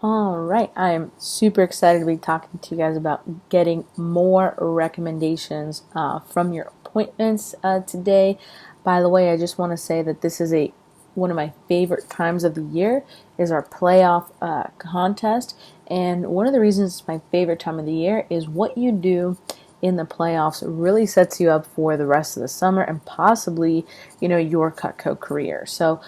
All right, I am super excited to be talking to you guys about getting more recommendations from your appointments today. By the way, I just want to say that this is a one of my favorite times of the year is our playoff contest, and one of the reasons it's my favorite time of the year is what you do in the playoffs really sets you up for the rest of the summer and possibly, your Cutco career. So,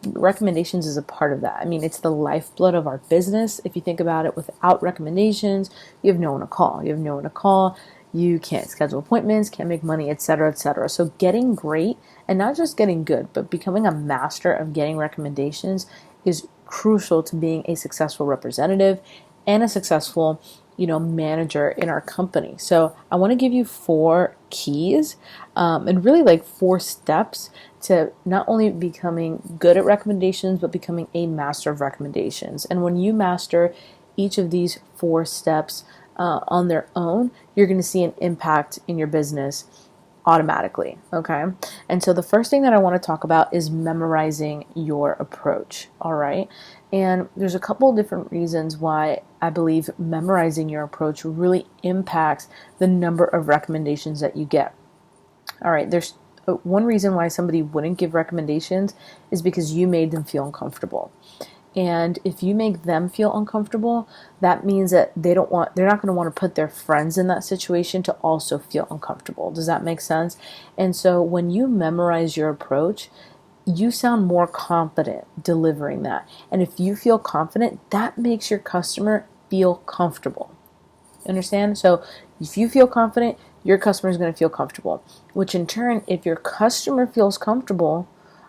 recommendations is a part of that. I mean, it's the lifeblood of our business. If you think about it, without recommendations, you have no one to call. You have no one to call. You can't schedule appointments, can't make money, etc., etc. So getting great and not just getting good, but becoming a master of getting recommendations is crucial to being a successful representative and a successful manager in our company. So I want to give you 4 keys and really like 4 steps to not only becoming good at recommendations, but becoming a master of recommendations. And when you master each of these 4 steps on their own, you're going to see an impact in your business automatically. Okay. And so the first thing that I want to talk about is memorizing your approach. All right. And there's a couple of different reasons why I believe memorizing your approach really impacts the number of recommendations that you get. All right. There's one reason why somebody wouldn't give recommendations is because you made them feel uncomfortable. And if you make them feel uncomfortable, that means that they're not going to want to put their friends in that situation to also feel uncomfortable. Does that make sense? And so when you memorize your approach, you sound more confident delivering that. And if you feel confident, that makes your customer feel comfortable. Understand? So if you feel confident, your customer is going to feel comfortable, which in turn, if your customer feels comfortable,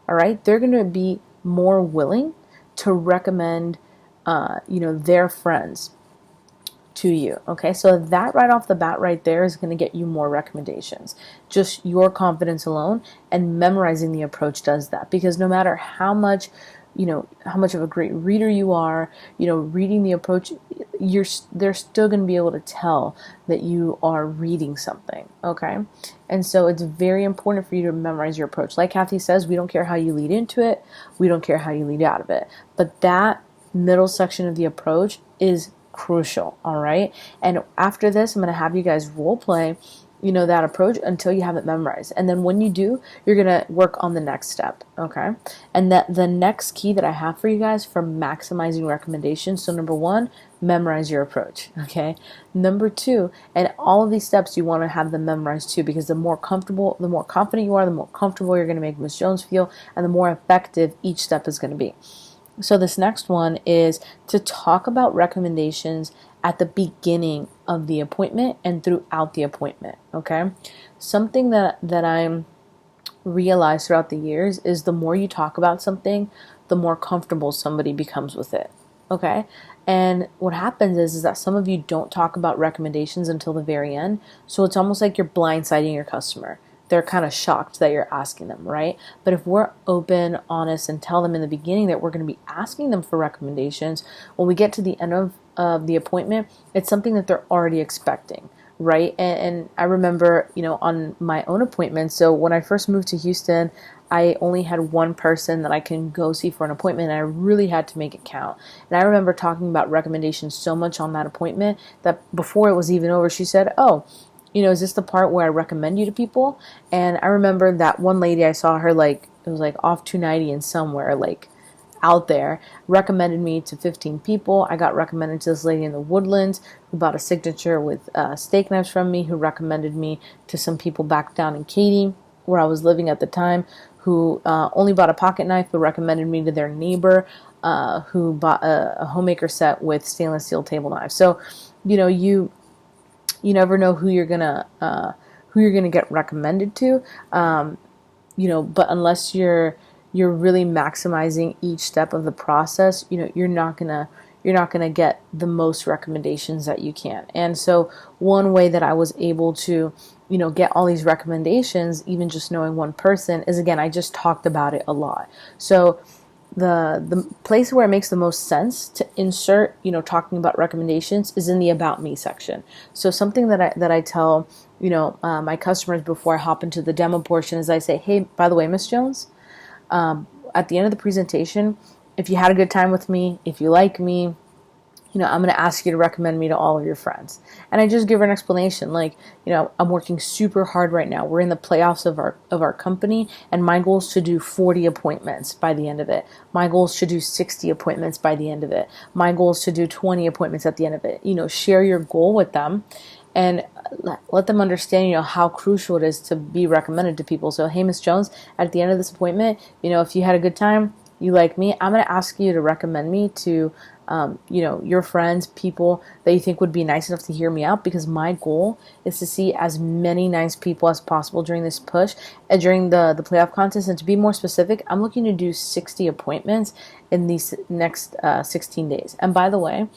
all right, they're going to be more willing to recommend, their friends to you. Okay, so that right off the bat right there is going to get you more recommendations. Just your confidence alone and memorizing the approach does that, because no matter how much of a great reader you are, reading the approach, they're still going to be able to tell that you are reading something. Okay, and so it's very important for you to memorize your approach. Like Kathy says, we don't care how you lead into it, we don't care how you lead out of it, but that middle section of the approach is crucial. All right, and after this, I'm going to have you guys role play that approach until you have it memorized. And then when you do, you're going to work on the next step. Okay. And that the next key that I have for you guys for maximizing recommendations. So number 1, memorize your approach. Okay. Number 2, and all of these steps, you want to have them memorized too, because the more confident you are, the more comfortable you're going to make Ms. Jones feel, and the more effective each step is going to be. So this next one is to talk about recommendations at the beginning of the appointment and throughout the appointment. Okay, something that I'm realized throughout the years is the more you talk about something, the more comfortable somebody becomes with it. Okay, and what happens is that some of you don't talk about recommendations until the very end, so it's almost like you're blindsiding your customer. They're kind of shocked that you're asking them, right? But if we're open, honest, and tell them in the beginning that we're going to be asking them for recommendations, when we get to the end of the appointment, it's something that they're already expecting, right? And I remember, on my own appointment, so when I first moved to Houston, I only had one person that I can go see for an appointment, and I really had to make it count. And I remember talking about recommendations so much on that appointment that before it was even over, she said, "Oh, is this the part where I recommend you to people?" And I remember that one lady, I saw her it was like off 290 and somewhere out there, recommended me to 15 people. I got recommended to this lady in the Woodlands who bought a signature with steak knives from me, who recommended me to some people back down in Katy, where I was living at the time, who only bought a pocket knife but recommended me to their neighbor who bought a homemaker set with stainless steel table knives. So, you never know who you're gonna get recommended to, but unless you're really maximizing each step of the process, you're not gonna get the most recommendations that you can. And so one way that I was able to get all these recommendations, even just knowing one person, is, again, I just talked about it a lot. So the place where it makes the most sense to insert, talking about recommendations is in the About Me section. So something that I tell, my customers before I hop into the demo portion is I say, "Hey, by the way, Miss Jones, at the end of the presentation, if you had a good time with me, if you like me, I'm going to ask you to recommend me to all of your friends. And I just give her an explanation. Like, I'm working super hard right now. We're in the playoffs of our company, and my goal is to do 40 appointments by the end of it. My goal is to do 60 appointments by the end of it. My goal is to do 20 appointments at the end of it. Share your goal with them and let them understand, how crucial it is to be recommended to people. So, hey, Miss Jones, at the end of this appointment, if you had a good time, you like me, I'm going to ask you to recommend me to your friends, people that you think would be nice enough to hear me out, because my goal is to see as many nice people as possible during this push and during the playoff contest. And to be more specific, I'm looking to do 60 appointments in these next 16 days. And by the way,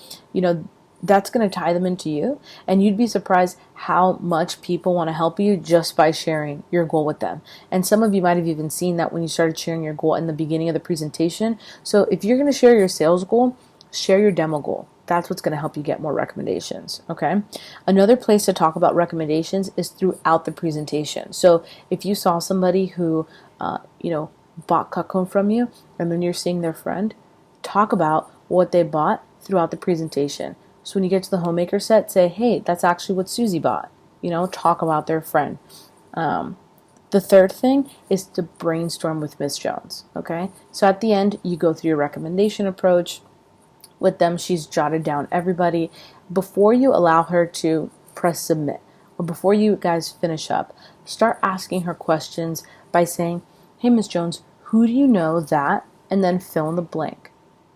that's going to tie them into you, and you'd be surprised how much people want to help you just by sharing your goal with them. And some of you might have even seen that when you started sharing your goal in the beginning of the presentation. So if you're going to share your sales goal, share your demo goal. That's what's going to help you get more recommendations, okay? Another place to talk about recommendations is throughout the presentation. So if you saw somebody who, bought Cutcomb from you, and then you're seeing their friend, talk about what they bought throughout the presentation. So when you get to the homemaker set, say, hey, that's actually what Susie bought. Talk about their friend. The third thing is to brainstorm with Miss Jones, okay? So at the end, you go through your recommendation approach with them. She's jotted down everybody. Before you allow her to press submit, or before you guys finish up, start asking her questions by saying, hey, Miss Jones, who do you know that? And then fill in the blank,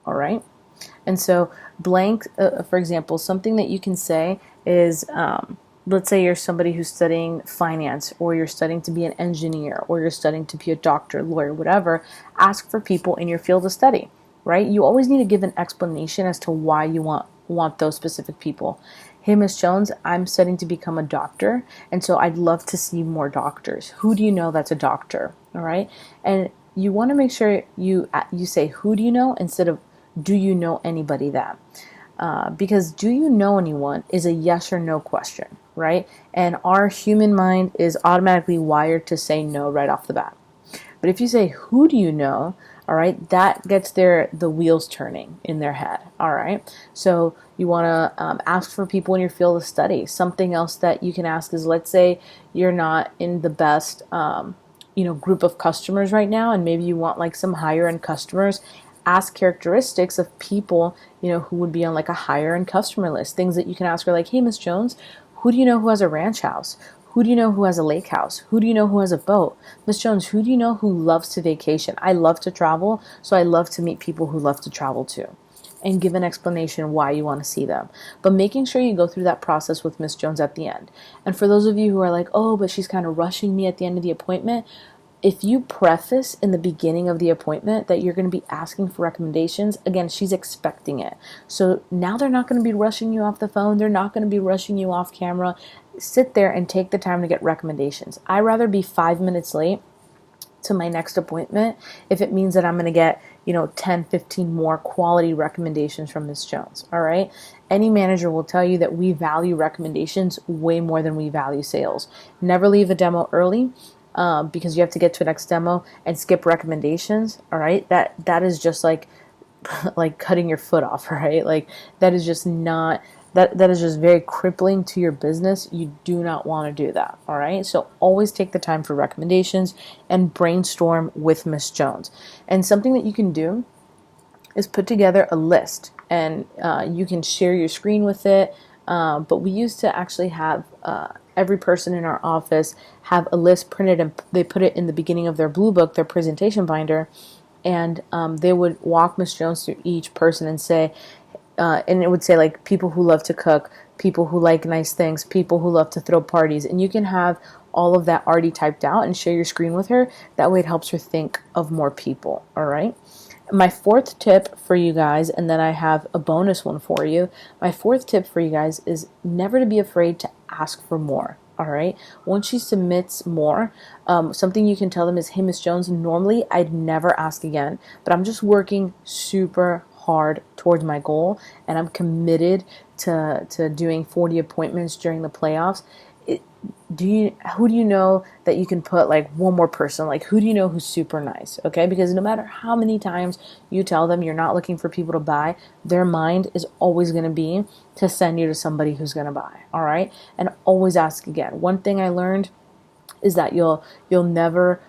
all right? And so blank, for example, something that you can say is, let's say you're somebody who's studying finance, or you're studying to be an engineer, or you're studying to be a doctor, lawyer, whatever. Ask for people in your field of study, right? You always need to give an explanation as to why you want those specific people. Hey, Miss Jones, I'm studying to become a doctor, and so I'd love to see more doctors. Who do you know that's a doctor? All right? And you want to make sure you say, who do you know, instead of do you know anybody that? Because do you know anyone is a yes or no question, right? And our human mind is automatically wired to say no right off the bat. But if you say, who do you know? All right, that gets the wheels turning in their head. All right, so you want to ask for people in your field of study. Something else that you can ask is, let's say you're not in the best group of customers right now, and maybe you want like some higher end customers. Ask characteristics of people, who would be on like a higher end customer list. Things that you can ask her, like, hey, Miss Jones, who do you know who has a ranch house? Who do you know who has a lake house? Who do you know who has a boat? Miss Jones, who do you know who loves to vacation? I love to travel, so I love to meet people who love to travel too. And give an explanation why you want to see them. But making sure you go through that process with Miss Jones at the end. And for those of you who are like, oh, but she's kind of rushing me at the end of the appointment, if you preface in the beginning of the appointment that you're going to be asking for recommendations, again, she's expecting it. So now they're not going to be rushing you off the phone. They're not going to be rushing you off camera. Sit there and take the time to get recommendations. I'd rather be 5 minutes late to my next appointment if it means that I'm going to get 10, 15 more quality recommendations from Miss Jones. All right. Any manager will tell you that we value recommendations way more than we value sales. Never leave a demo early. Because you have to get to the next demo and skip recommendations. All right, that is just like cutting your foot off, right? Like that is just not that is just very crippling to your business. You do not want to do that. All right, so always take the time for recommendations and brainstorm with Miss Jones. And something that you can do is put together a list, and you can share your screen with it. But we used to actually have every person in our office have a list printed, and they put it in the beginning of their blue book, their presentation binder, and they would walk Miss Jones through each person and say, and it would say like people who love to cook, people who like nice things, people who love to throw parties, and you can have all of that already typed out and share your screen with her. That way it helps her think of more people, all right? My fourth tip for you guys, and then I have a bonus one for you. My fourth tip for you guys is never to be afraid to ask for more. All right. Once she submits more, something you can tell them is, hey, Miss Jones, normally I'd never ask again, but I'm just working super hard towards my goal, and I'm committed to doing 40 appointments during the playoffs. who do you know that you can put like one more person? Like, who do you know who's super nice? Okay, because no matter how many times you tell them you're not looking for people to buy, their mind is always going to be to send you to somebody who's going to buy. All right, and always ask again. One thing I learned is that you'll never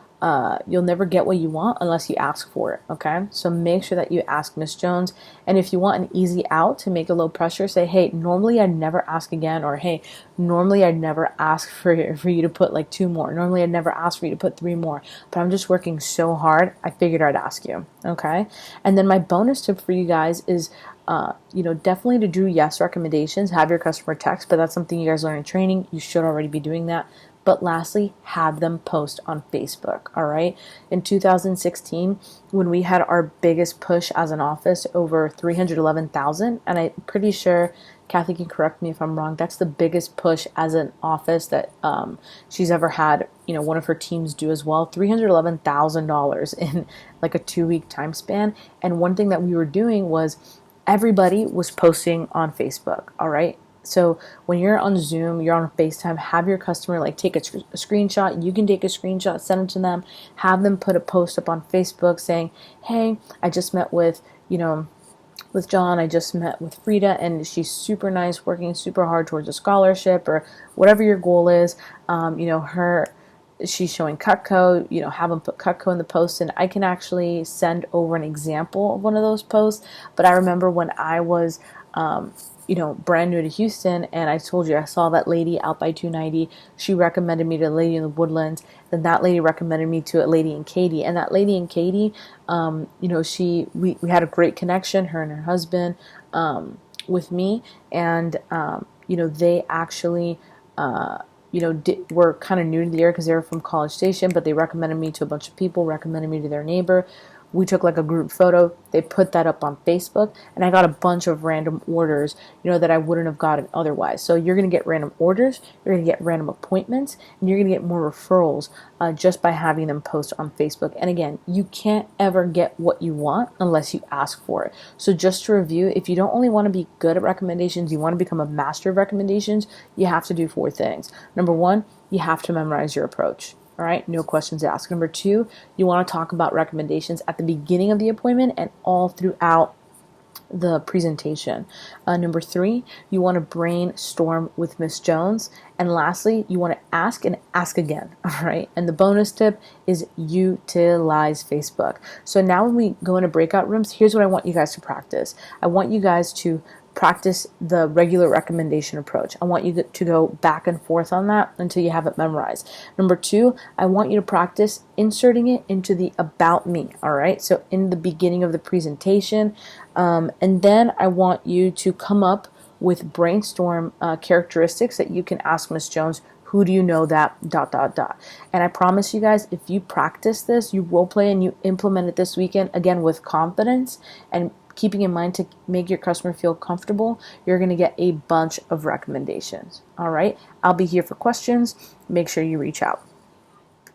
get what you want unless you ask for it. Okay, so make sure that you ask Miss Jones. And if you want an easy out to make it low pressure, say, hey, normally I'd never ask again, or hey, normally I'd never ask for you to put like two more. Normally I'd never ask for you to put three more, but I'm just working so hard, I figured I'd ask you. Okay, and then my bonus tip for you guys is definitely to do yes recommendations, have your customer text, but that's something you guys learn in training. You should already be doing that. But lastly, have them post on Facebook, all right? In 2016, when we had our biggest push as an office, over 311,000, and I'm pretty sure, Kathy can correct me if I'm wrong, that's the biggest push as an office that she's ever had, one of her teams do as well, $311,000 in like a 2-week time span. And one thing that we were doing was everybody was posting on Facebook, all right? So when you're on Zoom, you're on FaceTime, have your customer like take a screenshot. You can take a screenshot, send it to them, have them put a post up on Facebook saying, hey, I just met with John, I just met with Frida, and she's super nice, working super hard towards a scholarship, or whatever your goal is. She's showing Cutco, have them put Cutco in the post, and I can actually send over an example of one of those posts. But I remember when I was brand new to Houston, and I told you I saw that lady out by 290. She recommended me to a lady in the Woodlands. Then that lady recommended me to a lady in Katy. And that lady in Katy, we had a great connection, her and her husband, with me. And, they actually, were kind of new to the area because they were from College Station, but they recommended me to a bunch of people, recommended me to their neighbor. We took like a group photo. They put that up on Facebook, and I got a bunch of random orders, that I wouldn't have gotten otherwise. So you're going to get random orders, you're going to get random appointments, and you're going to get more referrals just by having them post on Facebook. And again, you can't ever get what you want unless you ask for it. So just to review, if you don't only want to be good at recommendations, you want to become a master of recommendations, you have to do 4 things. Number 1, you have to memorize your approach. All right, no questions asked. Number 2, you want to talk about recommendations at the beginning of the appointment and all throughout the presentation. Number 3, you want to brainstorm with Miss Jones. And lastly, you want to ask and ask again. All right. And the bonus tip is utilize Facebook. So now when we go into breakout rooms, here's what I want you guys to practice. I want you guys to practice the regular recommendation approach. I want you to go back and forth on that until you have it memorized. Number 2, I want you to practice inserting it into the about me. All right. So in the beginning of the presentation, and then I want you to come up with brainstorm characteristics that you can ask Miss Jones. Who do you know that ... And I promise you guys, if you practice this, you role play and you implement it this weekend, again with confidence and keeping in mind to make your customer feel comfortable, you're going to get a bunch of recommendations. All right. I'll be here for questions. Make sure you reach out.